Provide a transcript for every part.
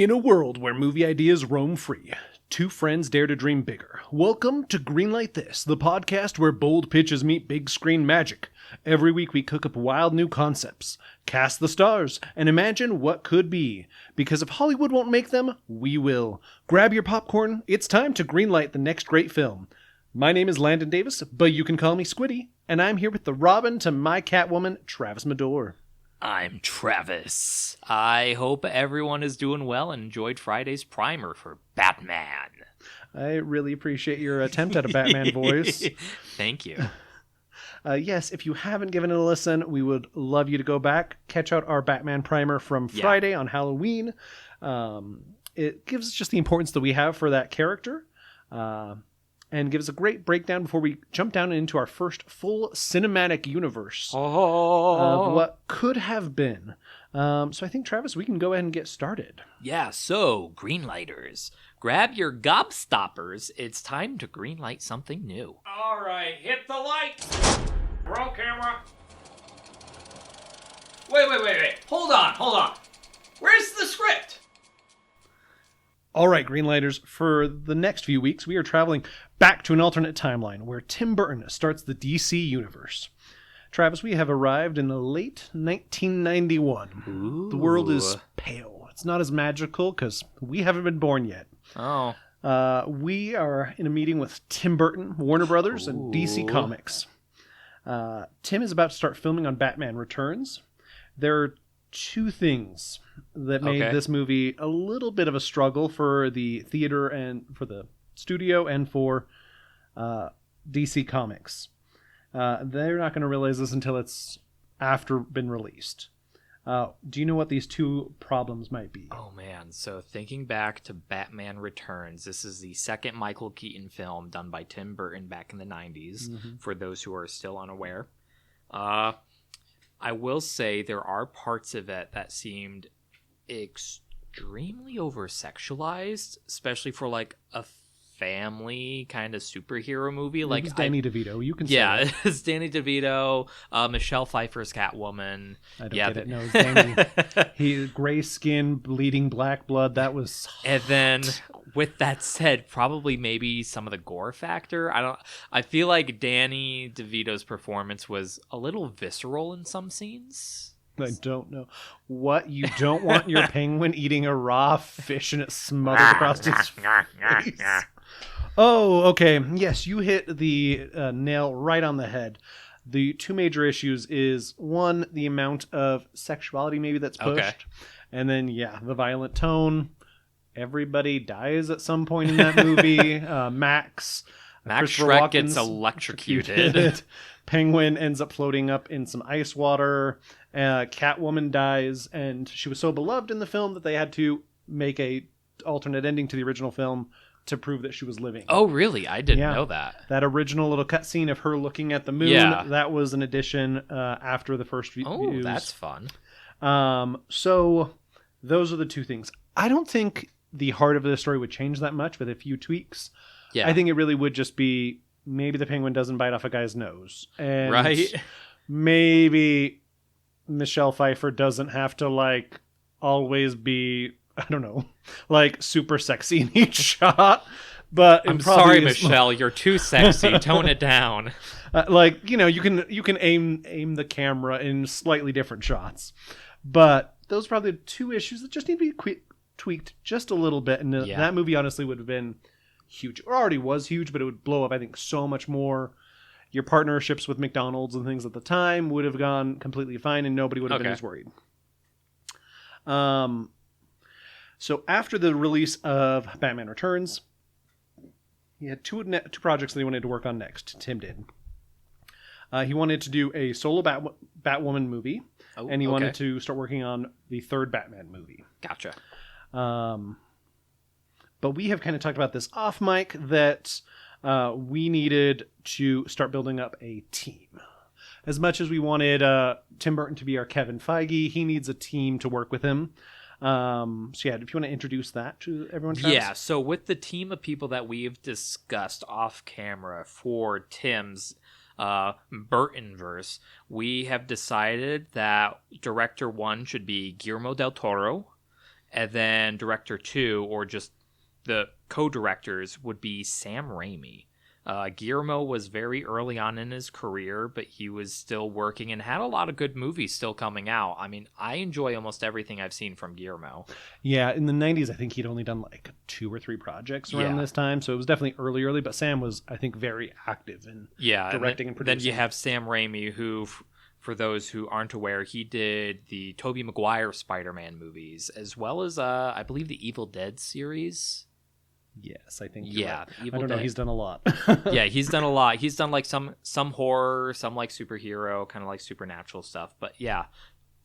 In a world where movie ideas roam free, two friends dare to dream bigger. Welcome to Greenlight This, the podcast where bold pitches meet big screen magic. Every week we cook up wild new concepts, cast the stars, and imagine what could be. Because if Hollywood won't make them, we will. Grab your popcorn, it's time to greenlight the next great film. My name is Landon Davis, but you can call me Squiddy, and I'm here with the Robin to my Catwoman, Travis Medore. I'm Travis. I hope everyone is doing well and enjoyed Friday's primer for Batman. I really appreciate your attempt at a Batman voice. Thank you. Yes, if you haven't given it a listen, we would love you to go back, catch out our Batman primer from Friday on Halloween. It gives us just the importance that we have for that character. And gives a great breakdown before we jump down into our first full cinematic universe of what could have been. So I think, Travis, we can go ahead and get started. Yeah, so, Greenlighters, grab your gobstoppers. It's time to greenlight something new. All right, hit the lights. Roll camera. Wait. Hold on. Where's the script? All right, Greenlighters, for the next few weeks, we are traveling back to an alternate timeline where Tim Burton starts the DC universe. Travis, we have arrived in the late 1991. Ooh. The world is pale. It's not as magical because we haven't been born yet. Oh. We are in a meeting with Tim Burton, Warner Brothers, and DC Comics. Tim is about to start filming on Batman Returns. There are two things that made this movie a little bit of a struggle for the theater and for the studio and for DC Comics. They're not going to realize this until it's after been released. Do you know what these two problems might be? Oh, man. So thinking back to Batman Returns, this is the second Michael Keaton film done by Tim Burton back in the 90s, for those who are still unaware. I will say there are parts of it that seemed extremely over-sexualized, especially for like a family kind of superhero movie. Like it's Danny DeVito. You can say yeah, that. It's Danny DeVito, Michelle Pfeiffer's Catwoman. I don't get it. No, it's Danny. He gray skin, bleeding black blood. That was hot. And then with that said, probably maybe some of the gore factor. I feel like Danny DeVito's performance was a little visceral in some scenes. I don't know. What? You don't want your penguin eating a raw fish and it smothered across his face? Oh, okay. Yes, you hit the nail right on the head. The two major issues is, one, the amount of sexuality maybe that's pushed. And then, the violent tone. Everybody dies at some point in that movie. Max Shrek gets electrocuted. Penguin ends up floating up in some ice water. Catwoman dies, and she was so beloved in the film that they had to make a alternate ending to the original film to prove that she was living. Oh, really? I didn't know that. That original little cutscene of her looking at the moon, that was an addition after the first few views. Oh, that's fun. So those are the two things. I don't think the heart of the story would change that much with a few tweaks. Yeah. I think it really would just be maybe the penguin doesn't bite off a guy's nose. And right. Maybe Michelle Pfeiffer doesn't have to always be, I don't know, super sexy in each shot. But I'm sorry, Michelle, you're too sexy. Tone it down. You can aim the camera in slightly different shots. But those are probably the two issues that just need to be tweaked just a little bit. And that movie honestly would have been huge. It already was huge, but it would blow up, I think, so much more. Your partnerships with McDonald's and things at the time would have gone completely fine, and nobody would have been as worried. So after the release of Batman Returns, he had two projects that he wanted to work on next. Tim did. He wanted to do a solo Batwoman movie, and he wanted to start working on the third Batman movie. Gotcha. But we have kind of talked about this off mic that we needed to start building up a team. As much as we wanted Tim Burton to be our Kevin Feige, he needs a team to work with him. If you want to introduce that to everyone, Travis? Yeah, so with the team of people that we've discussed off camera for Tim's Burton-Verse, we have decided that Director 1 should be Guillermo del Toro, And then director 2, or just the co-directors, would be Sam Raimi. Guillermo was very early on in his career, but he was still working and had a lot of good movies still coming out. I mean, I enjoy almost everything I've seen from Guillermo. Yeah, in the 90s, I think he'd only done like 2 or 3 projects around this time, so it was definitely early, but Sam was, I think, very active in directing and producing. Then you have Sam Raimi, who, for those who aren't aware, he did the Tobey Maguire Spider-Man movies, as well as, I believe, the Evil Dead series. Yes, I think you're right. I don't know. Dead. He's done a lot. Yeah, he's done a lot. He's done like some horror, some like superhero, kind of like supernatural stuff. But yeah,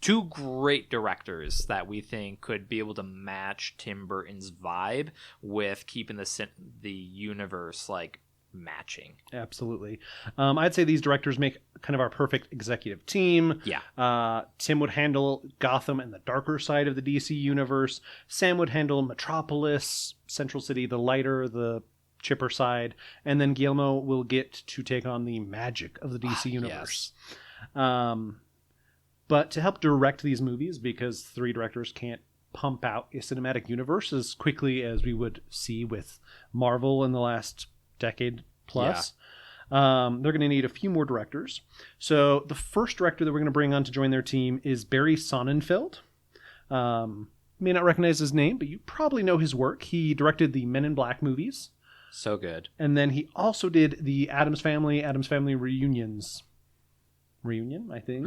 2 great directors that we think could be able to match Tim Burton's vibe with keeping the universe like matching. Absolutely. I'd say these directors make kind of our perfect executive team. Yeah. Tim would handle Gotham and the darker side of the DC universe. Sam would handle Metropolis, Central City, the lighter, the chipper side. And then Guillermo will get to take on the magic of the DC universe. Yes. But to help direct these movies, because 3 directors can't pump out a cinematic universe as quickly as we would see with Marvel in the last decade plus. They're going to need a few more directors. So the first director that we're going to bring on to join their team is Barry Sonnenfeld. May not recognize his name, but you probably know his work. He directed the Men in Black movies. So good. And then he also did the Addams Family Reunions. Reunion, I think.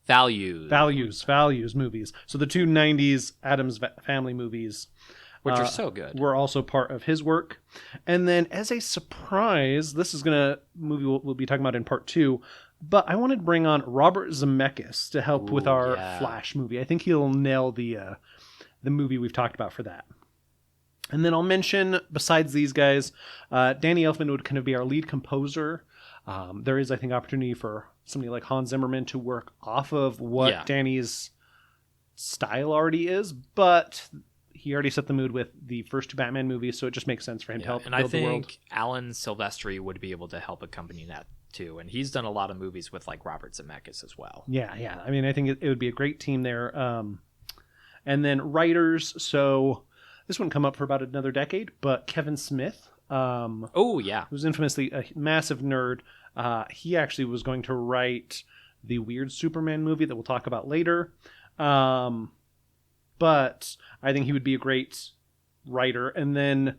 Values movies. So the 2 90s Addams Family movies, which are so good, were also part of his work. And then as a surprise, this is movie we'll be talking about in part 2, but I wanted to bring on Robert Zemeckis to help with our Flash movie. I think he'll nail the movie we've talked about for that. And then I'll mention, besides these guys, Danny Elfman would kind of be our lead composer. There is, I think, opportunity for somebody like Hans Zimmerman to work off of what Danny's style already is, but he already set the mood with the first 2 Batman movies, so it just makes sense for him to help build the world. And I think Alan Silvestri would be able to help accompany that too, and he's done a lot of movies with like Robert Zemeckis as well. Yeah. I mean, I think it would be a great team there. And then writers, so this wouldn't come up for about another decade, but Kevin Smith. Who's infamously a massive nerd. He actually was going to write the weird Superman movie that we'll talk about later. But I think he would be a great writer. And then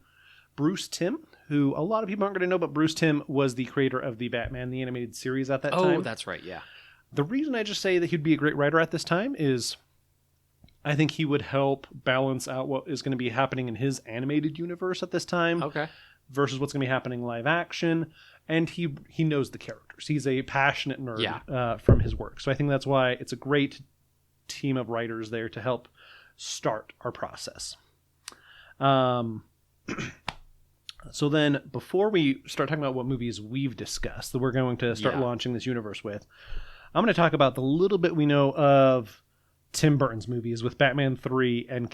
Bruce Timm, who a lot of people aren't going to know, but Bruce Timm was the creator of the Batman, the animated series at that time. Oh, that's right, yeah. The reason I just say that he'd be a great writer at this time is I think he would help balance out what is going to be happening in his animated universe at this time. Okay. Versus what's going to be happening live action. And he knows the characters. He's a passionate nerd from his work. So I think that's why it's a great team of writers there to help start our process. So then, before we start talking about what movies we've discussed that we're going to start launching this universe with, I'm going to talk about the little bit we know of Tim Burton's movies with Batman 3 and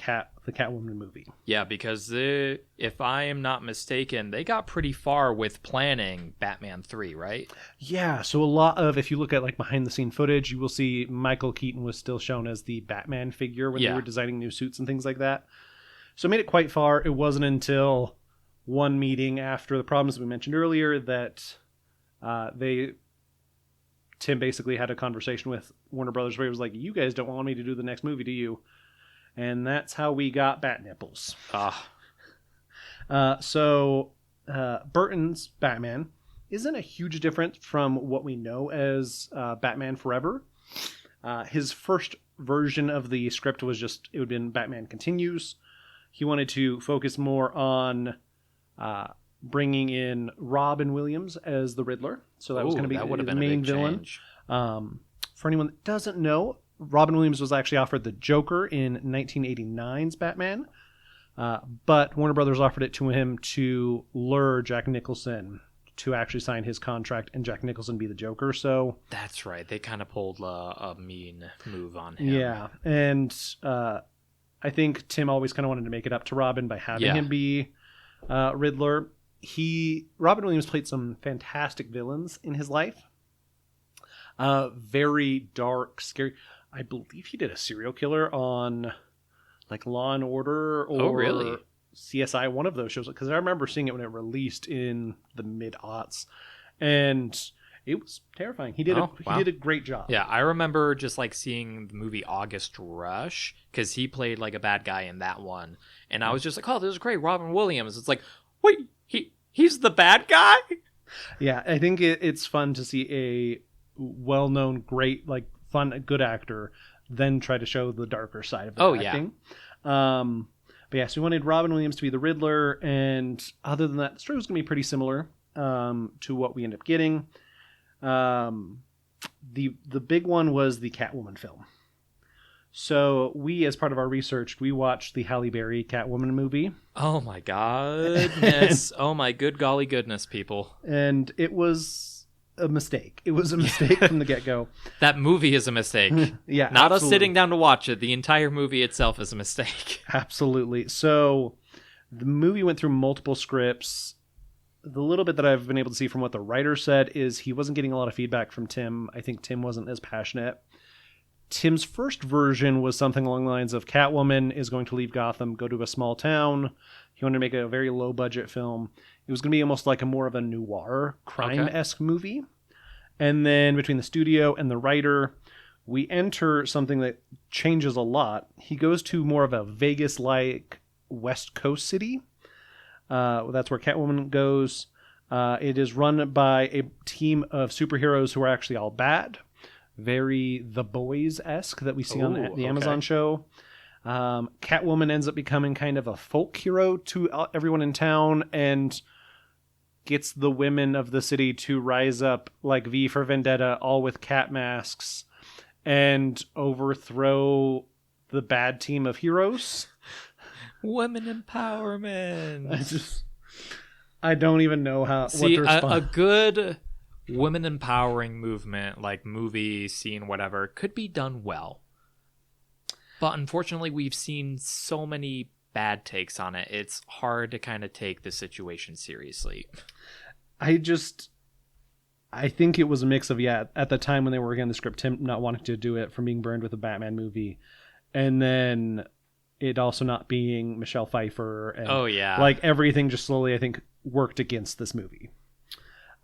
the Catwoman movie. Yeah, because if I am not mistaken, they got pretty far with planning Batman 3, right? Yeah, so a lot of, if you look at like behind the scene footage, you will see Michael Keaton was still shown as the Batman figure when they were designing new suits and things like that. So it made it quite far. It wasn't until one meeting after the problems we mentioned earlier that Tim basically had a conversation with Warner Brothers where he was like, you guys don't want me to do the next movie, do you? And that's how we got Bat Nipples. So Burton's Batman isn't a huge difference from what we know as Batman Forever. His first version of the script was it would have been Batman Continues. He wanted to focus more on bringing in Robin Williams as the Riddler. So that was going to be the main villain. For anyone that doesn't know, Robin Williams was actually offered the Joker in 1989's Batman, but Warner Brothers offered it to him to lure Jack Nicholson to actually sign his contract and Jack Nicholson be the Joker. So that's right. They kind of pulled a mean move on him. Yeah, and I think Tim always kind of wanted to make it up to Robin by having him be Riddler. Robin Williams played some fantastic villains in his life. Very dark, scary. I believe he did a serial killer on like Law and Order or Oh, really? CSI, one of those shows. Because I remember seeing it when it released in the mid-aughts. And it was terrifying. He did Wow. he did a great job. Yeah, I remember just like seeing the movie August Rush because he played like a bad guy in that one, and I was just like, "Oh, this is great, Robin Williams." It's like, wait, he's the bad guy? Yeah, I think it's fun to see a well-known, great, like fun, good actor then try to show the darker side of the acting. But yeah, so we wanted Robin Williams to be the Riddler, and other than that, the story was going to be pretty similar to what we end up getting. The big one was the Catwoman film. So we, as part of our research, we watched the Halle Berry Catwoman movie. Oh my goodness! Oh my good golly goodness, people! And it was a mistake. It was a mistake from the get-go. That movie is a mistake. Yeah, not absolutely. us sitting down to watch it. The entire movie itself is a mistake. Absolutely. So the movie went through multiple scripts. The little bit that I've been able to see from what the writer said is he wasn't getting a lot of feedback from Tim. I think Tim wasn't as passionate. Tim's first version was something along the lines of Catwoman is going to leave Gotham, go to a small town. He wanted to make a very low-budget film. It was going to be almost like a more of a noir, crime-esque movie. And then between the studio and the writer, we enter something that changes a lot. He goes to more of a Vegas-like West Coast city. That's where Catwoman goes. It is run by a team of superheroes who are actually all bad. Very The Boys-esque that we see on the Amazon show. Catwoman ends up becoming kind of a folk hero to everyone in town and gets the women of the city to rise up like V for Vendetta, all with cat masks, and overthrow the bad team of heroes. Women empowerment. I don't even know what to respond. A good women empowering movement, like movie, scene, whatever, could be done well. But unfortunately, we've seen so many bad takes on it. It's hard to kind of take the situation seriously. I think it was a mix of, at the time when they were working on the script, Tim not wanting to do it from being burned with a Batman movie. And then it also not being Michelle Pfeiffer. And like everything just slowly, I think, worked against this movie.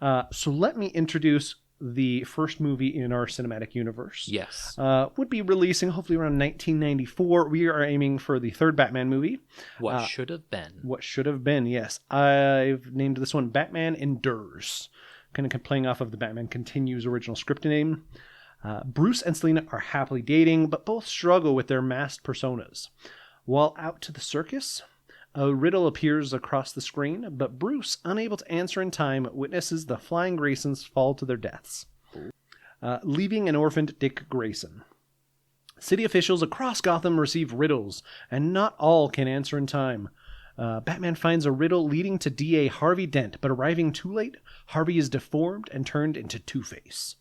So let me introduce the first movie in our cinematic universe. Yes. Would be releasing hopefully around 1994. We are aiming for the third Batman movie. What should have been. What should have been, yes. I've named this one Batman Endures. Kind of playing off of the Batman Continues original script name. Bruce and Selina are happily dating, but both struggle with their masked personas. While out to the circus, a riddle appears across the screen, but Bruce, unable to answer in time, witnesses the Flying Graysons fall to their deaths, leaving an orphaned Dick Grayson. City officials across Gotham receive riddles, and not all can answer in time. Batman finds a riddle leading to DA Harvey Dent, but arriving too late, Harvey is deformed and turned into Two-Face.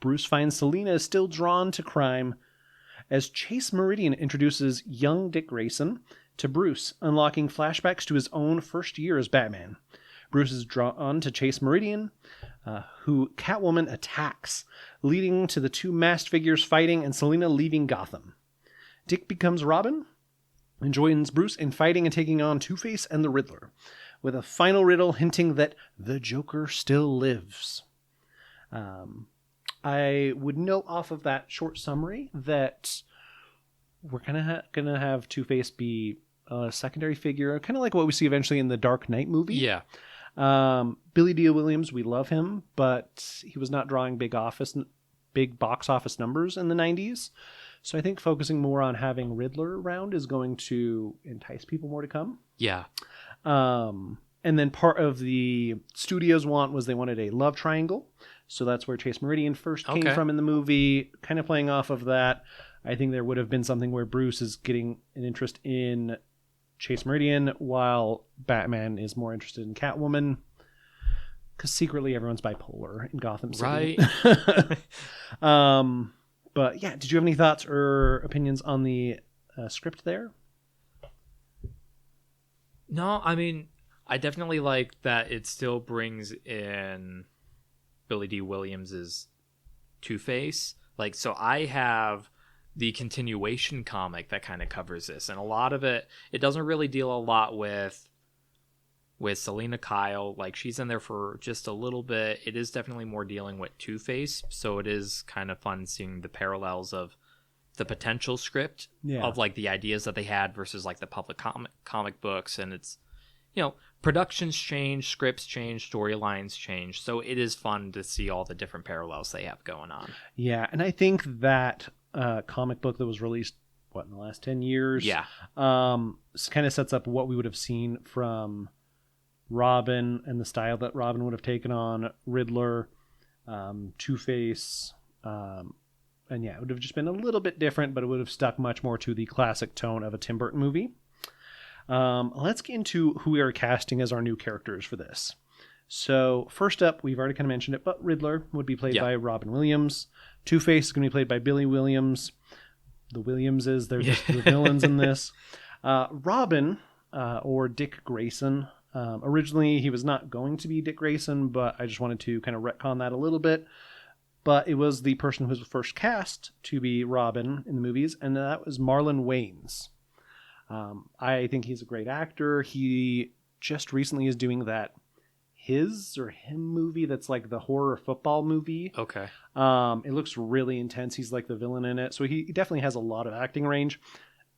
Bruce finds Selina is still drawn to crime, as Chase Meridian introduces young Dick Grayson to Bruce, unlocking flashbacks to his own first year as Batman. Bruce is drawn to Chase Meridian, who Catwoman attacks, leading to the two masked figures fighting and Selina leaving Gotham. Dick becomes Robin and joins Bruce in fighting and taking on Two-Face and the Riddler, with a final riddle hinting that the Joker still lives. I would note off of that short summary that we're gonna have Two-Face be a secondary figure, kind of like what we see eventually in the Dark Knight movie. Yeah. Billy D. Williams, we love him, but he was not drawing big box office numbers in the 90s. So I think focusing more on having Riddler around is going to entice people more to come. Yeah. And then part of the studio's want was they wanted a love triangle. So that's where Chase Meridian first came from in the movie. Kind of playing off of that, I think there would have been something where Bruce is getting an interest in Chase Meridian while Batman is more interested in Catwoman. Because secretly everyone's bipolar in Gotham City. Right. But yeah, did you have any thoughts or opinions on the script there? No, I mean, I definitely like that it still brings in Billy D. Williams's Two-Face. Like, so I have the continuation comic that kind of covers this, and a lot of it doesn't really deal a lot with Selena Kyle. Like, she's in there for just a little bit. It is definitely more dealing with Two-Face, so it is kind of fun seeing the parallels of the potential script of like the ideas that they had versus like the public comic books. And it's, productions change, scripts change, storylines change, so it is fun to see all the different parallels they have going on. Yeah, and I think that comic book that was released in the last 10 years kind of sets up what we would have seen from Robin and the style that Robin would have taken on, Riddler, Two-Face, and it would have just been a little bit different, but it would have stuck much more to the classic tone of a Tim Burton movie. Let's get into who we are casting as our new characters for this. So first up, we've already kind of mentioned it, but Riddler would be played by Robin Williams. Two-Face is going to be played by Billy Williams. The Williamses, they're just the villains in this. Robin, or Dick Grayson. Originally, he was not going to be Dick Grayson, but I just wanted to kind of retcon that a little bit. But it was the person who was first cast to be Robin in the movies, and that was Marlon Wayans. I think he's a great actor. He just recently is doing that His or Him movie that's like the horror football movie. Okay. It looks really intense. He's like the villain in it. So he definitely has a lot of acting range.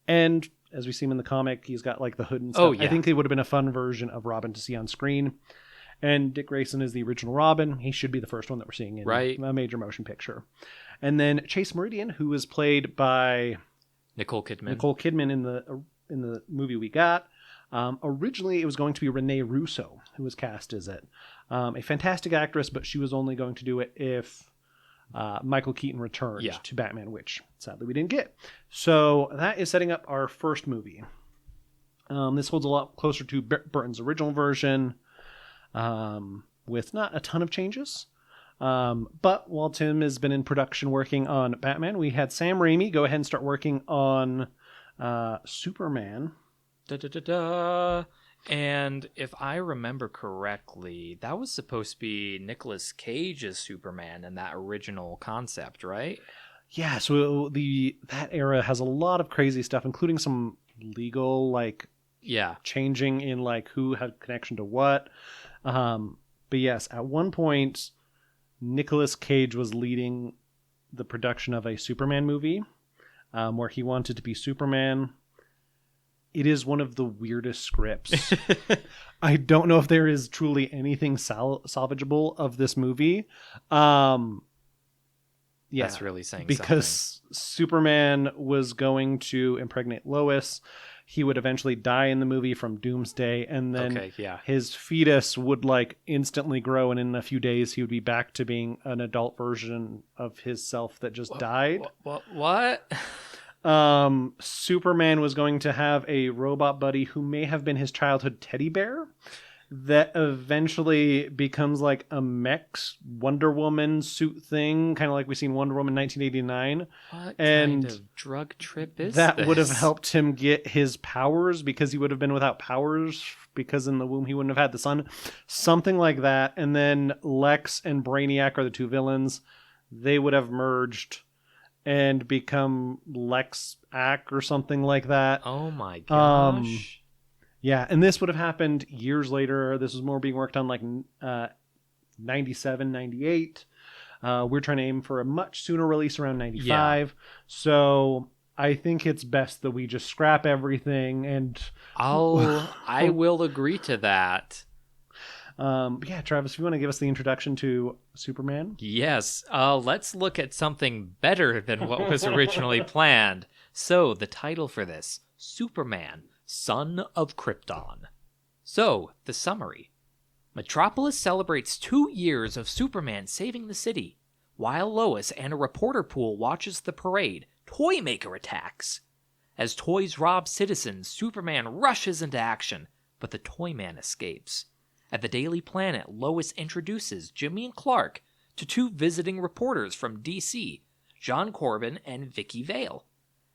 And as we see him in the comic, he's got like the hood and stuff. Oh, yeah. I think they would have been a fun version of Robin to see on screen. And Dick Grayson is the original Robin. He should be the first one that we're seeing in a major motion picture. And then Chase Meridian, who was played by Nicole Kidman. Nicole Kidman in the movie we got. Originally, it was going to be Renee Russo who was cast as it. A fantastic actress, but she was only going to do it if Michael Keaton returned to Batman, which sadly we didn't get. So that is setting up our first movie. This holds a lot closer to Burton's original version, with not a ton of changes. But while Tim has been in production working on Batman, we had Sam Raimi go ahead and start working on Superman. And if I remember correctly, that was supposed to be Nicolas Cage's Superman in that original concept, right? Yeah, so that era has a lot of crazy stuff, including some legal changing in who had connection to what. But yes, at one point, Nicolas Cage was leading the production of a Superman movie, where he wanted to be Superman. It is one of the weirdest scripts. I don't know if there is truly anything salvageable of this movie. That's really saying because something. Superman was going to impregnate Lois. He would eventually die in the movie from Doomsday, and then his fetus would instantly grow, and in a few days he would be back to being an adult version of his self that just died. What? Superman was going to have a robot buddy who may have been his childhood teddy bear that eventually becomes a mech Wonder Woman suit thing, kind of like we seen Wonder Woman 1989. What and kind of drug trip is that this? would have helped him get his powers, because he would have been without powers, because in the womb he wouldn't have had the sun. Something like that. And then Lex and Brainiac are the two villains. They would have merged and become Lex-Ack or something like that. Oh my gosh. Yeah, and this would have happened years later. This was more being worked on 97, 98. We're trying to aim for a much sooner release around 95. Yeah. So I think it's best that we just scrap everything and... I will agree to that. Yeah, Travis, if you want to give us the introduction to Superman. Yes, let's look at something better than what was originally planned. So, the title for this, Superman, Son of Krypton. So, the summary. Metropolis celebrates 2 years of Superman saving the city. While Lois and a reporter pool watches the parade, Toymaker attacks. As toys rob citizens, Superman rushes into action, but the Toyman escapes. At the Daily Planet, Lois introduces Jimmy and Clark to 2 visiting reporters from DC, John Corbin and Vicky Vale.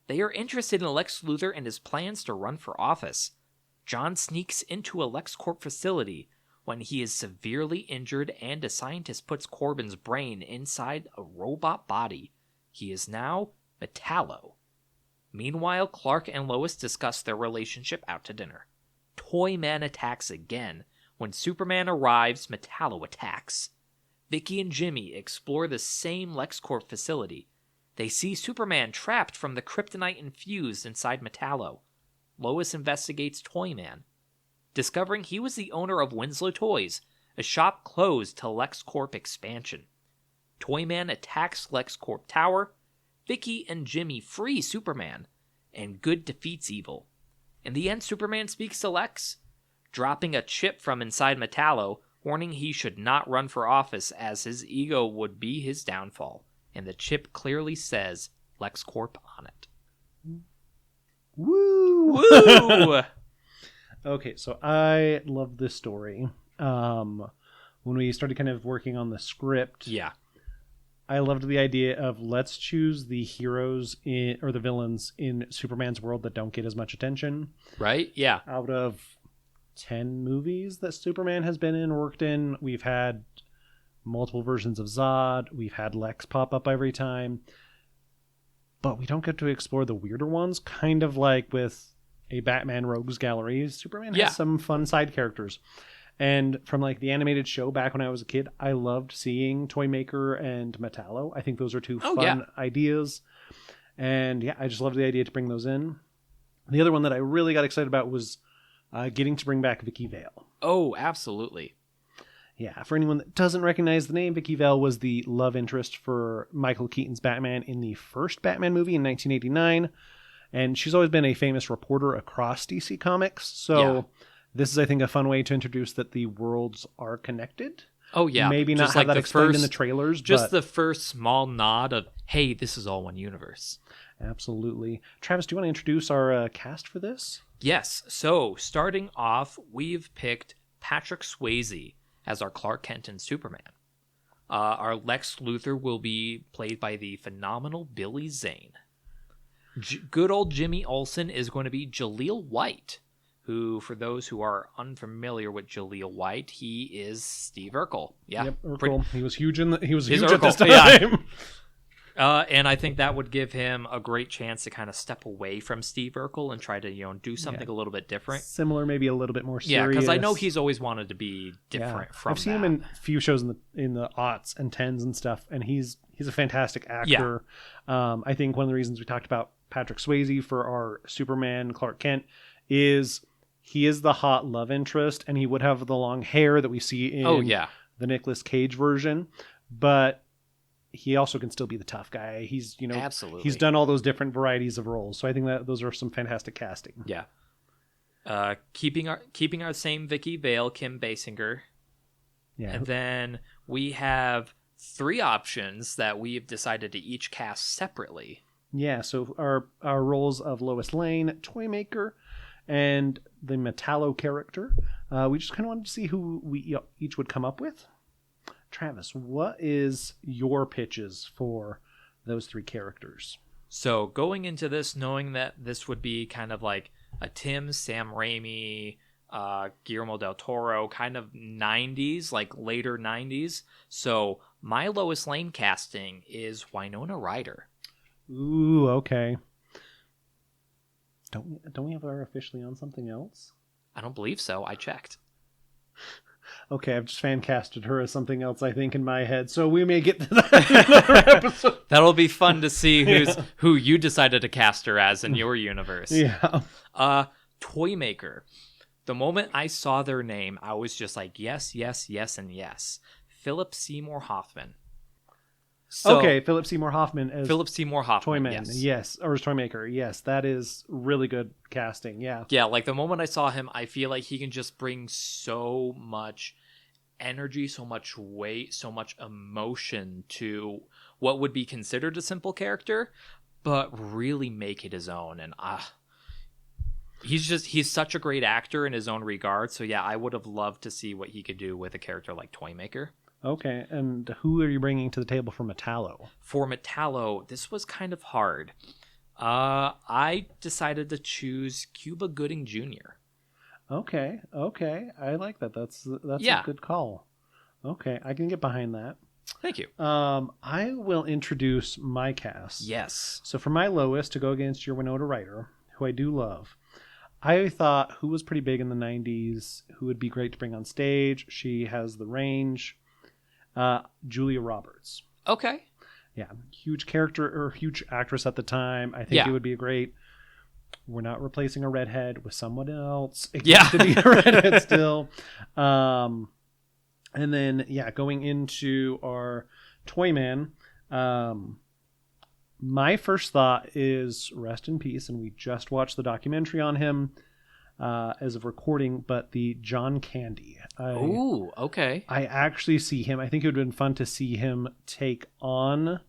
They are interested in Lex Luthor and his plans to run for office. John sneaks into a LexCorp facility when he is severely injured, and a scientist puts Corbin's brain inside a robot body. He is now Metallo. Meanwhile, Clark and Lois discuss their relationship out to dinner. Toyman attacks again. When Superman arrives, Metallo attacks. Vicky and Jimmy explore the same LexCorp facility. They see Superman trapped from the kryptonite infused inside Metallo. Lois investigates Toyman, discovering he was the owner of Winslow Toys, a shop closed to LexCorp expansion. Toyman attacks LexCorp Tower. Vicky and Jimmy free Superman, and good defeats evil. In the end, Superman speaks to Lex, dropping a chip from inside Metallo, warning he should not run for office as his ego would be his downfall. And the chip clearly says LexCorp on it. Woo! Woo! Okay, so I love this story. When we started kind of working on the script, Yeah. I loved the idea of let's choose the heroes or the villains in Superman's world that don't get as much attention. Right? Yeah. Out of 10 movies that Superman has been in, worked in, we've had multiple versions of Zod. We've had Lex pop up every time. But we don't get to explore the weirder ones, kind of like with a Batman Rogues Gallery. Superman has some fun side characters. And from like the animated show back when I was a kid, I loved seeing Toymaker and Metallo. I think those are two fun ideas. And yeah, I just loved the idea to bring those in. The other one that I really got excited about was getting to bring back Vicky Vale. Oh, absolutely. Yeah, for anyone that doesn't recognize the name, Vicky Vale was the love interest for Michael Keaton's Batman in the first Batman movie in 1989. And she's always been a famous reporter across DC Comics. So this is, I think, a fun way to introduce that the worlds are connected. Oh, yeah. Maybe not just have like that explained in the trailers. Just the first small nod of, hey, this is all one universe. Absolutely. Travis, do you want to introduce our cast for this? Yes. So, starting off, we've picked Patrick Swayze as our Clark Kent and Superman. Our Lex Luthor will be played by the phenomenal Billy Zane. Good old Jimmy Olsen is going to be Jaleel White, who, for those who are unfamiliar with Jaleel White, he is Steve Urkel. Yeah, yep, Urkel. He was huge at Urkel. this time. Yeah. And I think that would give him a great chance to kind of step away from Steve Urkel and try to, do something a little bit different. Similar, maybe a little bit more serious. Yeah, because I know he's always wanted to be different from I've seen him in a few shows in the aughts and tens and stuff, and he's a fantastic actor. Yeah. I think one of the reasons we talked about Patrick Swayze for our Superman Clark Kent is he is the hot love interest, and he would have the long hair that we see in the Nicolas Cage version, but he also can still be the tough guy. He's, absolutely. He's done all those different varieties of roles. So I think that those are some fantastic casting. Yeah. Keeping our same Vicky Vale, Kim Basinger. Yeah. And then we have 3 options that we've decided to each cast separately. Yeah. So our roles of Lois Lane, Toymaker, and the Metallo character. We just kind of wanted to see who we each would come up with. Travis, what is your pitches for those 3 characters? So going into this, knowing that this would be kind of like a Tim, Sam Raimi, Guillermo del Toro, kind of 90s, like later 90s. So my Lois Lane casting is Winona Ryder. Ooh, okay. Don't we have her officially on something else? I don't believe so. I checked. Okay, I've just fan casted her as something else, I think, in my head. So we may get to that in another episode. That'll be fun to see who you decided to cast her as in your universe. Yeah. Toymaker. The moment I saw their name, I was just like, yes, yes, yes, and yes. Philip Seymour Hoffman. So, okay, Philip Seymour Hoffman as Toyman, yes, or as Toymaker, yes, that is really good casting, yeah. Yeah, like the moment I saw him, I feel like he can just bring so much energy, so much weight, so much emotion to what would be considered a simple character, but really make it his own. And he's such a great actor in his own regard. So yeah, I would have loved to see what he could do with a character like Toymaker. Okay, and who are you bringing to the table for Metallo? For Metallo, this was kind of hard. I decided to choose Cuba Gooding Jr. Okay, I like that. That's a good call. Okay, I can get behind that. Thank you. I will introduce my cast. Yes. So for my lowest, to go against your Winona Ryder, who I do love, I thought who was pretty big in the 90s, who would be great to bring on stage. She has the range. Julia Roberts. Okay. Yeah, huge character or huge actress at the time. I think it would be a great. We're not replacing a redhead with someone else. It gets to be a redhead still. And then going into our Toyman. My first thought is rest in peace, and we just watched the documentary on him as of recording, but the John Candy. Ooh, okay. I actually see him. I think it would have been fun to see him take on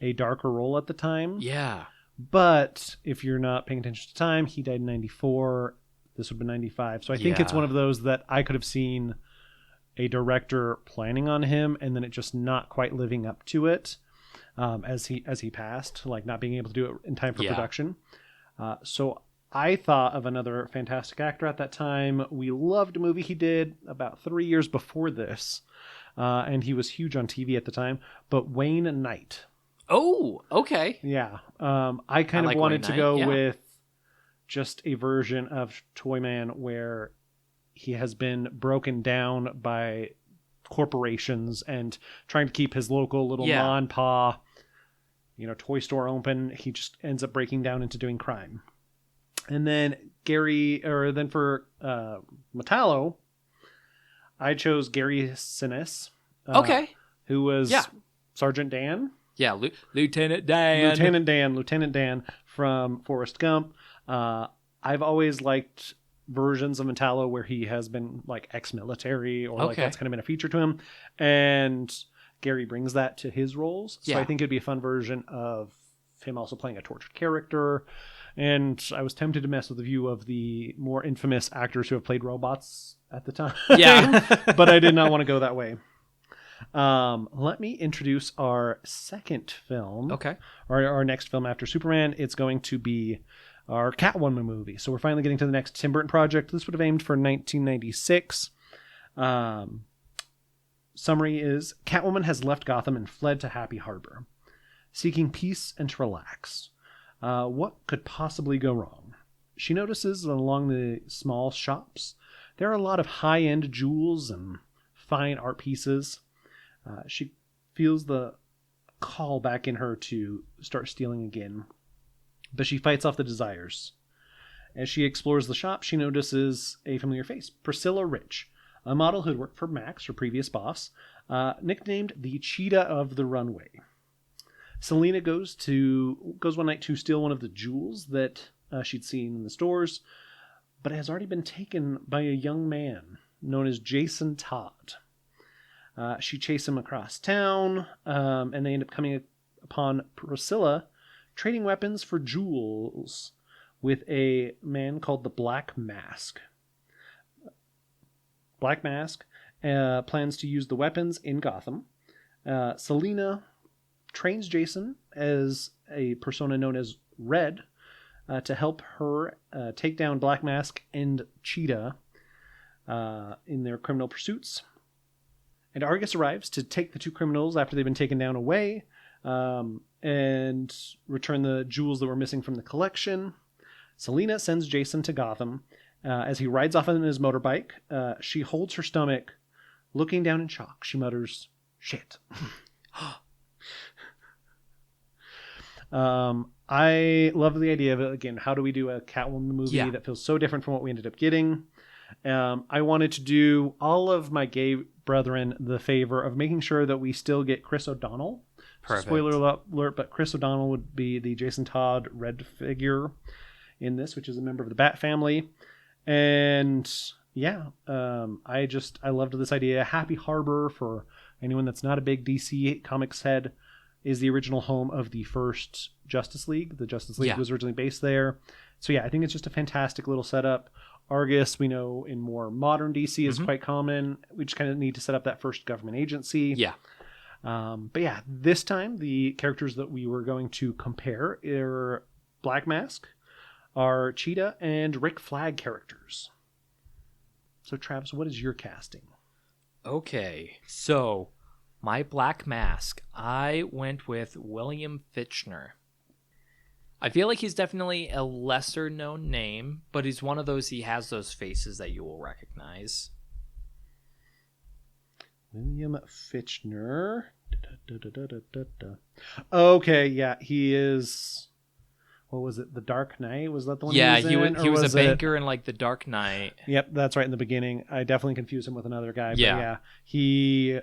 a darker role at the time. Yeah. But if you're not paying attention to time, he died in 94. This would have been 95. So I think it's one of those that I could have seen a director planning on him and then it just not quite living up to it as he passed, like not being able to do it in time for production. So I thought of another fantastic actor at that time. We loved a movie he did about 3 years before this, and he was huge on TV at the time, but Wayne Knight. Oh, okay. Yeah. I kind of wanted to go with just a version of Toyman where he has been broken down by corporations and trying to keep his local little ma and pa, toy store open. He just ends up breaking down into doing crime. And then for Metallo, I chose Gary Sinise. Who was Sergeant Dan. Yeah, Lieutenant Dan. Lieutenant Dan from Forrest Gump. I've always liked versions of Metallo where he has been like ex-military or like that's kind of been a feature to him. And Gary brings that to his roles. So I think it'd be a fun version of him also playing a tortured character. And I was tempted to mess with a few of the more infamous actors who have played robots at the time. Yeah. But I did not want to go that way. Let me introduce our second film. Okay. Our next film after Superman. It's going to be our Catwoman movie. So we're finally getting to the next Tim Burton project. This would have aimed for 1996. Summary is Catwoman has left Gotham and fled to Happy Harbor, seeking peace and to relax. What could possibly go wrong? She notices that along the small shops, there are a lot of high-end jewels and fine art pieces. She feels the call back in her to start stealing again, but she fights off the desires. As she explores the shop, she notices a familiar face, Priscilla Rich, a model who had worked for Max, her previous boss, nicknamed the Cheetah of the Runway. Selena goes one night to steal one of the jewels that she'd seen in the stores, but it has already been taken by a young man known as Jason Todd. She chases him across town, and they end up coming upon Priscilla trading weapons for jewels with a man called the Black Mask. Black Mask plans to use the weapons in Gotham. Selena trains Jason as a persona known as Red to help her take down Black Mask and Cheetah in their criminal pursuits. And Argus arrives to take the two criminals after they've been taken down away and return the jewels that were missing from the collection. Selena sends Jason to Gotham. As he rides off on his motorbike, she holds her stomach, looking down in shock. She mutters, "Shit." I love the idea of it. Again, how do we do a Catwoman movie that feels so different from what we ended up getting? I wanted to do all of my gay brethren the favor of making sure that we still get Chris O'Donnell. Perfect. Spoiler alert, but Chris O'Donnell would be the Jason Todd Red figure in this, which is a member of the Bat family. And I loved this idea. Happy Harbor, for anyone that's not a big DC Comics head, is the original home of the first Justice League. The Justice League was originally based there. So I think it's just a fantastic little setup. Argus, we know in more modern DC is quite common. We just kind of need to set up that first government agency. Yeah. This time the characters that we were going to compare are Black Mask, are Cheetah, and Rick Flag characters. So Travis, what is your casting? Okay, so My Black Mask. I went with William Fichtner. I feel like he's definitely a lesser known name, but he's one of those, he has those faces that you will recognize. William Fichtner. Okay, yeah, he is. What was it? The Dark Knight? Was that the one? Yeah, he was in? he was Or a banker in like The Dark Knight. Yep, that's right in the beginning. I definitely confused him with another guy. Yeah. But yeah,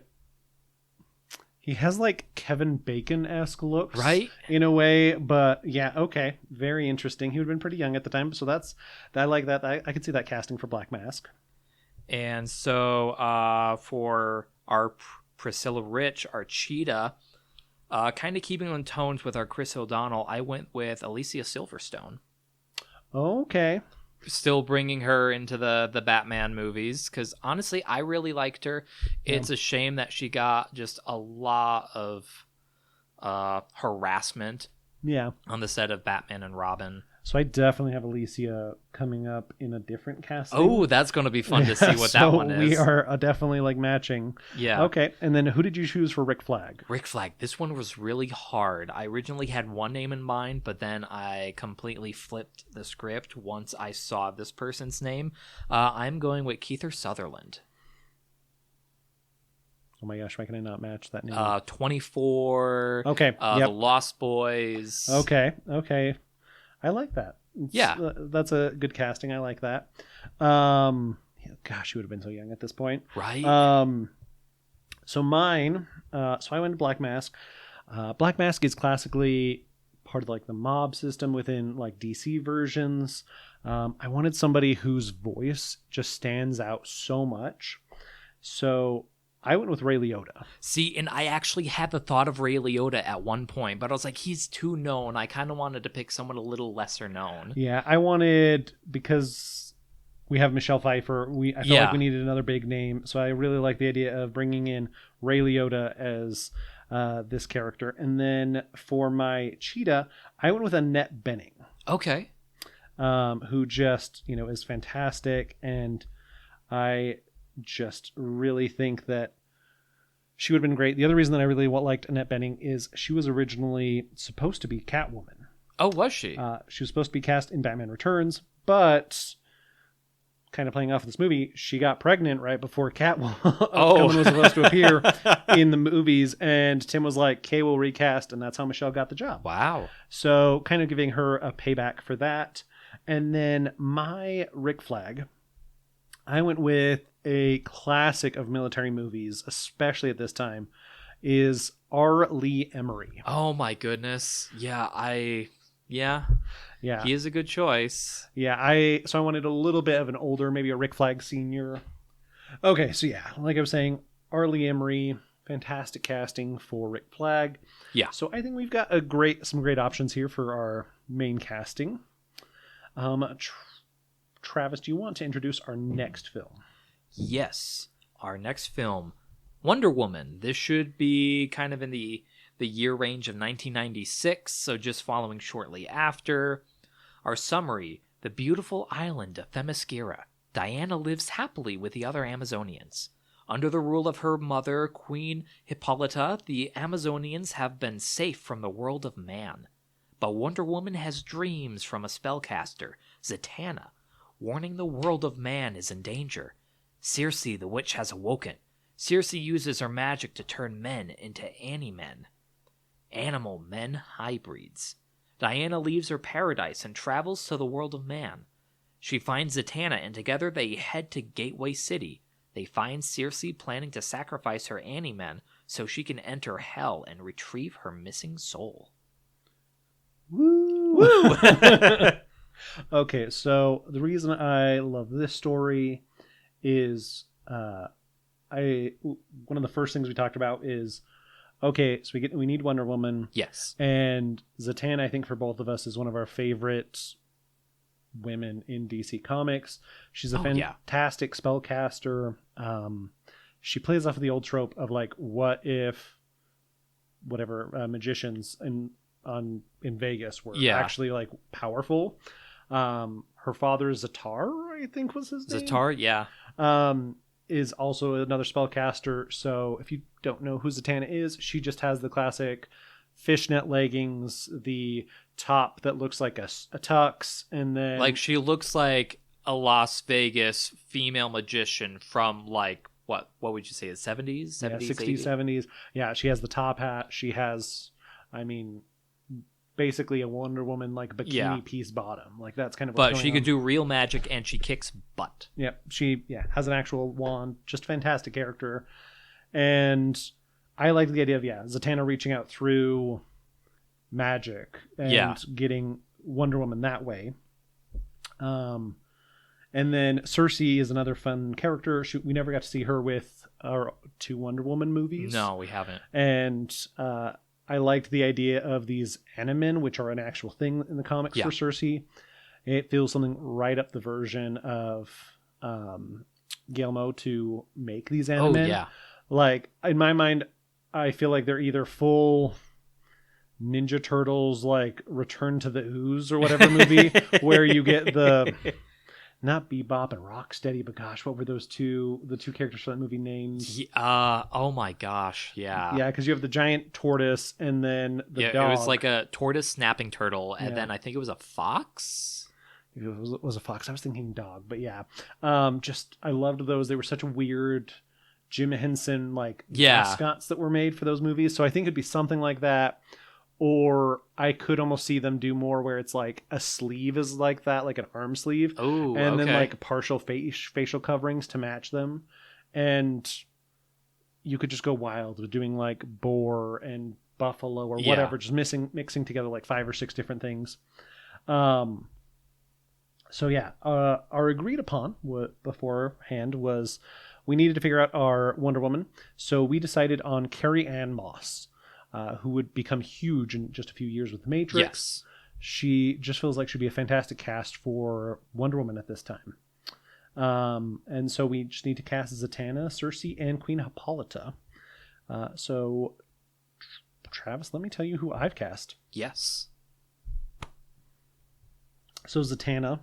he has like Kevin Bacon-esque looks, Right? In a way, but yeah, okay, very interesting. He would have been pretty young at the time, so I like that. I could see that casting for Black Mask. And so for our Priscilla Rich, our cheetah, kind of keeping on tones with our Chris O'Donnell, I went with Alicia Silverstone. Okay. Still bringing her into the Batman movies, because honestly, I really liked her. It's a shame that she got just a lot of harassment on the set of Batman and Robin. So I definitely have Alicia coming up in a different casting. Oh, that's going to be fun to see what that one is. We are definitely like matching. Yeah. Okay, and then who did you choose for Rick Flag? Rick Flag. This one was really hard. I originally had one name in mind, but then I completely flipped the script once I saw this person's name. I'm going with Kiefer Sutherland. Oh my gosh, why can I not match that name? 24. Okay. The Lost Boys. Okay. I like that. That's a good casting. I like that. Gosh, he would have been so young at this point. Right. So mine, so I went to Black Mask. Black Mask is classically part of like the mob system within like DC versions. I wanted somebody whose voice just stands out so much. So I went with Ray Liotta. See, and I actually had the thought of Ray Liotta at one point, but I was like, he's too known. I kind of wanted to pick someone a little lesser known. Yeah, I wanted, because we have Michelle Pfeiffer, I felt like we needed another big name, so I really like the idea of bringing in Ray Liotta as this character. And then for my cheetah, I went with Annette Bening. Okay. Who just, is fantastic, and I just really think that she would have been great. The other reason that I really liked Annette Bening is she was originally supposed to be Catwoman. Oh, was she? She was supposed to be cast in Batman Returns, but kind of playing off of this movie, she got pregnant right before Catwoman was supposed to appear in the movies, and Tim was like, "Okay, we'll recast," and that's how Michelle got the job. Wow. So kind of giving her a payback for that. And then my Rick Flag, I went with a classic of military movies, especially at this time, is R. Lee Emery. Oh my goodness. Yeah. Yeah. He is a good choice. Yeah, I wanted a little bit of an older, maybe a Rick Flag senior. Okay, so yeah, like I was saying, R. Lee Emery, fantastic casting for Rick Flag. Yeah. So I think we've got some great options here for our main casting. Travis, do you want to introduce our next film? Yes. Our next film, Wonder Woman. This should be kind of in the year range of 1996, so just following shortly after. Our summary, the beautiful island of Themyscira. Diana lives happily with the other Amazonians. Under the rule of her mother, Queen Hippolyta, the Amazonians have been safe from the world of man. But Wonder Woman has dreams from a spellcaster, Zatanna, warning the world of man is in danger. Circe the witch has awoken. Circe uses her magic to turn men into ani-men. Animal men hybrids. Diana leaves her paradise and travels to the world of man. She finds Zatanna, and together they head to Gateway City. They find Circe planning to sacrifice her ani-men so she can enter hell and retrieve her missing soul. Woo! Woo! Okay, so the reason I love this story is one of the first things we talked about is, okay, so we need Wonder Woman. Yes. And Zatanna, I think for both of us, is one of our favorite women in DC Comics. She's a fantastic spellcaster. She plays off of the old trope of like, what if magicians in Vegas were actually like powerful. Her father, Zatar, I think was his name. Zatar, yeah. is also another spellcaster. So if you don't know who Zatanna is, she just has the classic fishnet leggings, the top that looks like a tux, and then Like, she looks like a Las Vegas female magician from, like, what would you say, the 70s? 70s, 60s, 80s? 70s. Yeah, she has the top hat. She has, I mean, basically a Wonder Woman like bikini piece bottom. Like that's kind of what's But she going can on. do real magic, and she kicks butt. Yeah, she has an actual wand. Just fantastic character. And I like the idea of Zatanna reaching out through magic and getting Wonder Woman that way. And then Cersei is another fun character. We never got to see her with our 2 Wonder Woman movies. No, we haven't. And I liked the idea of these Animen, which are an actual thing in the comics for Cersei. It feels something right up the version of Guillermo to make these Animen. Oh, yeah. Like, in my mind, I feel like they're either full Ninja Turtles, like Return to the Ooze or whatever movie, where you get the... Not Bebop and Rocksteady, but gosh, what were the two characters for that movie names? Oh my gosh, yeah. Yeah, because you have the giant tortoise and then the dog. It was like a tortoise snapping turtle, and then I think it was a fox? It was a fox. I was thinking dog, but yeah. I loved those. They were such a weird Jim Henson mascots that were made for those movies. So I think it'd be something like that. Or I could almost see them do more where it's like a sleeve is like that, like an arm sleeve. Oh, and then like partial facial coverings to match them. And you could just go wild with doing like boar and buffalo or whatever, just mixing together like 5 or 6 different things. Our agreed upon beforehand was we needed to figure out our Wonder Woman. So we decided on Carrie Ann Moss. Who would become huge in just a few years with The Matrix. Yes. She just feels like she'd be a fantastic cast for Wonder Woman at this time. And so we just need to cast Zatanna, Cersei, and Queen Hippolyta. So, Travis, let me tell you who I've cast. Yes. So Zatanna,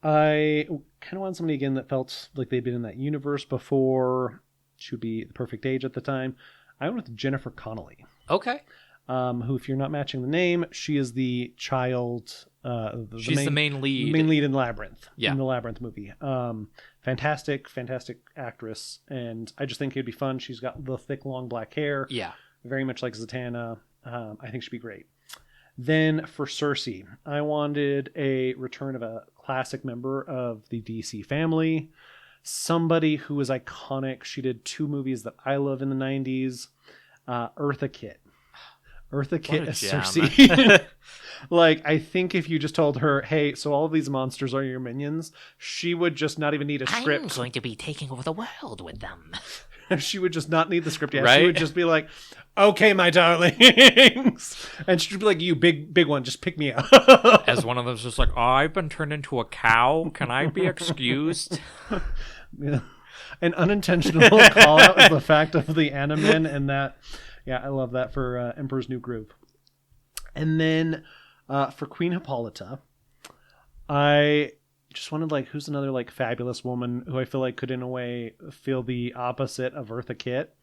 I kind of want somebody again that felt like they'd been in that universe before. She would be the perfect age at the time. I went with Jennifer Connelly. Okay. Who, if you're not matching the name, she is the child. She's the main lead. The main lead in Labyrinth. Yeah. In the Labyrinth movie. Fantastic actress. And I just think it'd be fun. She's got the thick, long black hair. Yeah. Very much like Zatanna. I think she'd be great. Then for Cersei, I wanted a return of a classic member of the DC family. Somebody who was iconic. She did 2 movies that I love in the 90s. Eartha Kitt. Eartha Kitt as Cersei. Like, I think if you just told her, hey, so all of these monsters are your minions, she would just not even need a script. I'm going to be taking over the world with them. She would just not need the script yet. Right? She would just be like, okay, my darlings. And she'd be like, you big one, just pick me up. As one of them's just like, oh, I've been turned into a cow. Can I be excused? Yeah. An unintentional call out is the fact of the Animen, and that, I love that for Emperor's New Groove. And then for Queen Hippolyta, I just wanted who's another fabulous woman who I feel like could in a way feel the opposite of Eartha Kitt.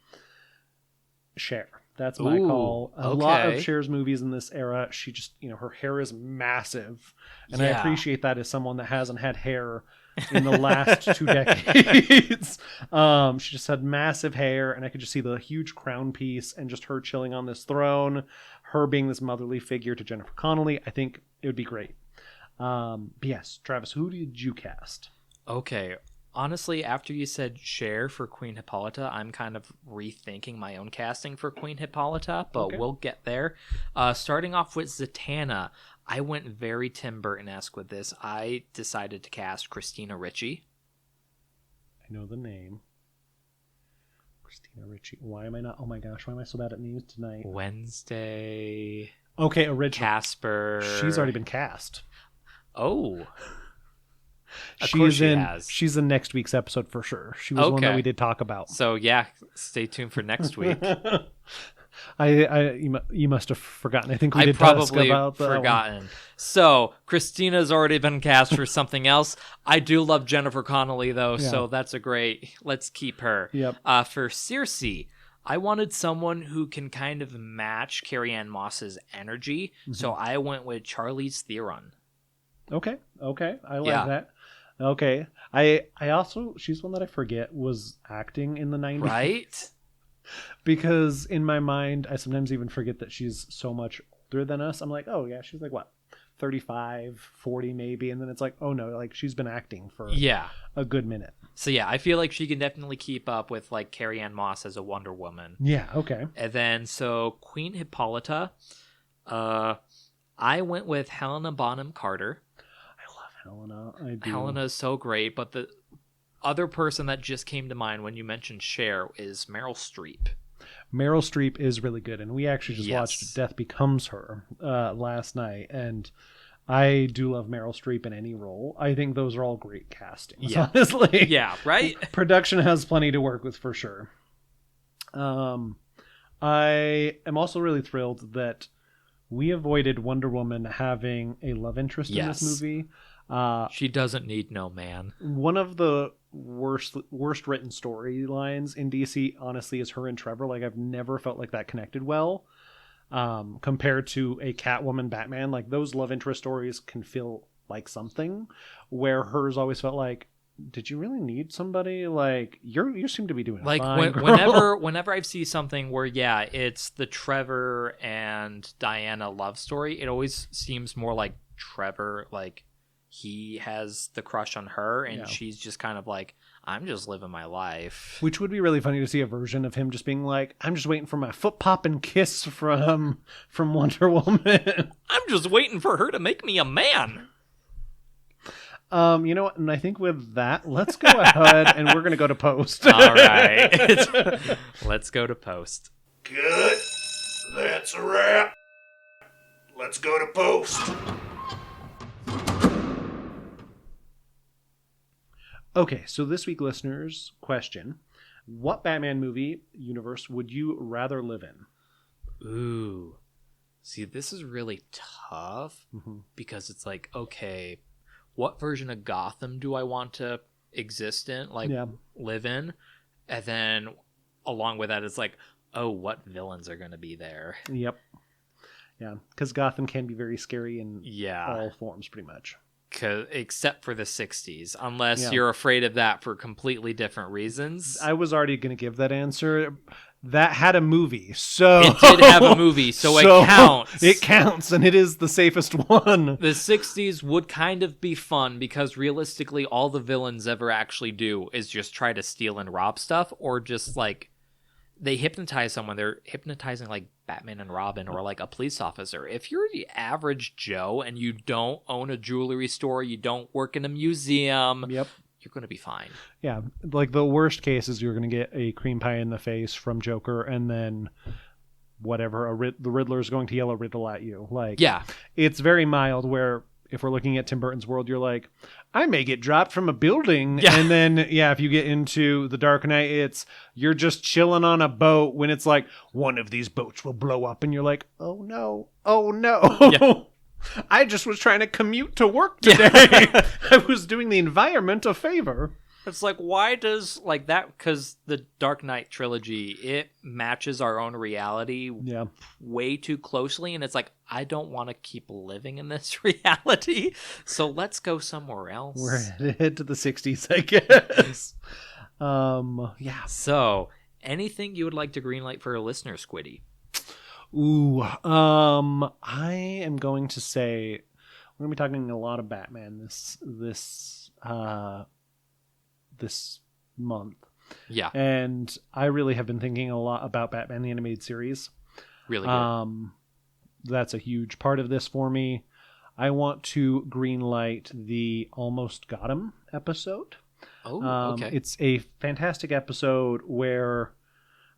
Cher. That's my call. A lot of Cher's movies in this era, she just, her hair is massive. And I appreciate that as someone that hasn't had hair in the last 2 decades. She just had massive hair, and I could just see the huge crown piece and just her chilling on this throne, her being this motherly figure to Jennifer Connelly. I think it would be great. But yes, Travis, who did you cast? Okay. Honestly, after you said Cher for Queen Hippolyta, I'm kind of rethinking my own casting for Queen Hippolyta, but we'll get there. Starting off with Zatanna, I went very Tim Burton-esque with this. I decided to cast Christina Ricci. I know the name. Christina Ricci. Why am I not? Oh my gosh, why am I so bad at names tonight? Wednesday. Okay, original. Casper. She's already been cast. Oh. She's in next week's episode for sure. She was one that we did talk about. So yeah, stay tuned for next week. You must have forgotten. I think we I did probably about that forgotten. So Christina's already been cast for something else. I do love Jennifer Connelly though, so that's a great. Let's keep her. Yep. For Circe, I wanted someone who can kind of match Carrie-Anne Moss's energy, so I went with Charlize Theron. Okay. I like that. Okay. I also, she's one that I forget was acting in the 90s. Right? Because in my mind, I sometimes even forget that she's so much older than us. I'm like, oh yeah, she's like what? 35, 40 maybe. And then it's like, oh no, like she's been acting for a good minute. So yeah, I feel like she can definitely keep up with like Carrie-Anne Moss as a Wonder Woman. Yeah, okay. And then so Queen Hippolyta, I went with Helena Bonham Carter. Helena, I do. Helena's so great, but the other person that just came to mind when you mentioned Cher is Meryl Streep. Meryl Streep is really good, and we actually just watched Death Becomes Her last night, and I do love Meryl Streep in any role. I think those are all great castings, honestly. Yeah, right? Production has plenty to work with for sure. I am also really thrilled that we avoided Wonder Woman having a love interest in this movie. She doesn't need no man. One of the worst written storylines in DC, honestly, is her and Trevor. Like, I've never felt like that connected well. Compared to a Catwoman Batman, like those love interest stories can feel like something, where hers always felt like, did you really need somebody? Like you seem to be doing like fine, whenever I see something where it's the Trevor and Diana love story, it always seems more like Trevor, like he has the crush on her and she's just kind of like, I'm just living my life. Which would be really funny to see a version of him just being like, I'm just waiting for my foot popping kiss from Wonder Woman. I'm just waiting for her to make me a man. You know what? And I think with that, let's go ahead and we're going to go to post. All right. Let's go to post. Good. That's a wrap. Let's go to post. Okay, so this week, listeners, question. What Batman movie universe would you rather live in? Ooh. See, this is really tough because it's like, okay, what version of Gotham do I want to exist in, live in? And then along with that, it's like, oh, what villains are going to be there? Yep. Yeah, because Gotham can be very scary in all forms, pretty much. Except for the 60s, unless you're afraid of that for completely different reasons. I was already going to give that answer. That had a movie, so... It did have a movie, so it counts. It counts, and it is the safest one. The 60s would kind of be fun, because realistically, all the villains ever actually do is just try to steal and rob stuff, or just, like, they hypnotize someone. They're hypnotizing, like, Batman and Robin, or, like, a police officer. If you're the average Joe, and you don't own a jewelry store, you don't work in a museum... Yep. You're going to be fine. Yeah, like the worst case is you're going to get a cream pie in the face from Joker, and then whatever, the Riddler is going to yell a riddle at you. Like, it's very mild, where if we're looking at Tim Burton's world, you're like, I may get dropped from a building. Yeah. And then, if you get into The Dark Knight, you're just chilling on a boat when it's like, one of these boats will blow up, and you're like, oh no. Yeah. I just was trying to commute to work today. I was doing the environment a favor. It's like, why does, like, that, because the Dark Knight trilogy, it matches our own reality way too closely, and it's like, I don't want to keep living in this reality, so let's go somewhere else. We're headed to the 60s, I guess. So, anything you would like to greenlight for a listener, Squiddy? Ooh, I am going to say we're going to be talking a lot of Batman this month. Yeah. And I really have been thinking a lot about Batman the Animated Series. Really good. That's a huge part of this for me. I want to greenlight the Almost Got Him episode. Oh, okay. It's a fantastic episode where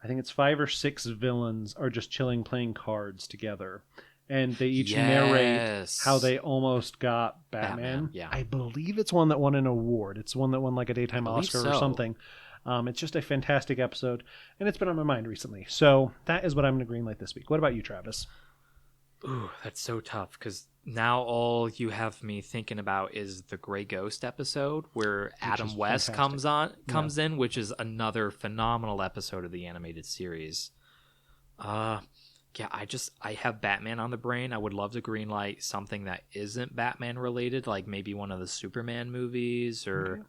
I think it's 5 or 6 villains are just chilling playing cards together. And they each narrate how they almost got Batman. Yeah. I believe it's one that won an award. It's one that won like a daytime Oscar or something. It's just a fantastic episode, and it's been on my mind recently. So that is what I'm going to greenlight this week. What about you, Travis? Ooh, that's so tough because now all you have me thinking about is the Grey Ghost episode where Adam West comes in, which is another phenomenal episode of the animated series. Yeah, I have Batman on the brain. I would love to greenlight something that isn't Batman related, like maybe one of the Superman movies or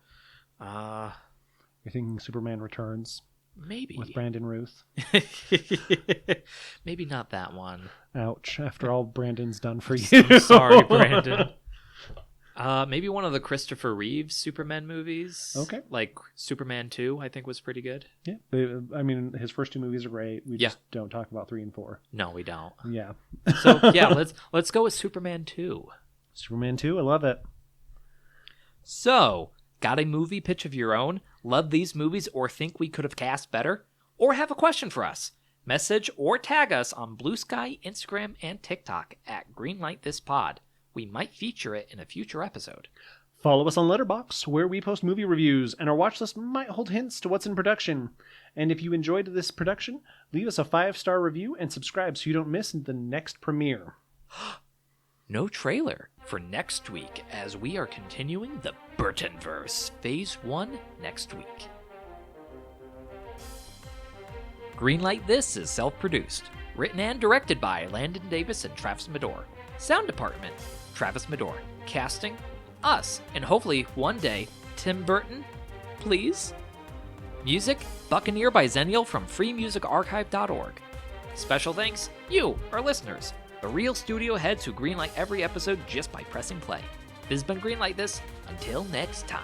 You're thinking Superman Returns? Maybe. With Brandon Ruth? Maybe not that one. Ouch. After all Brandon's done for you. I'm sorry, Brandon. Maybe one of the Christopher Reeves Superman movies. Okay. Like Superman 2, I think was pretty good. Yeah. I mean, his first 2 movies are great. We just don't talk about 3 and 4. No, we don't. Yeah. So, yeah, let's go with Superman 2. Superman 2, I love it. So, got a movie pitch of your own? Love these movies or think we could have cast better? Or have a question for us? Message or tag us on Blusky, Instagram, and TikTok at Greenlight This Pod. We might feature it in a future episode. Follow us on Letterbox, where we post movie reviews, and our watch list might hold hints to what's in production. And if you enjoyed this production, leave us a 5-star review and subscribe so you don't miss the next premiere. No trailer for next week as we are continuing the Burton-Verse Phase 1 next week. Greenlight This is self-produced, written and directed by Landon Davis and Travis Medor. Sound department, Travis Medor. Casting, us, and hopefully one day, Tim Burton, please. Music, Buccaneer by Zenial from freemusicarchive.org. Special thanks, you, our listeners, the real studio heads who greenlight every episode just by pressing play. This has been Greenlight This. Until next time.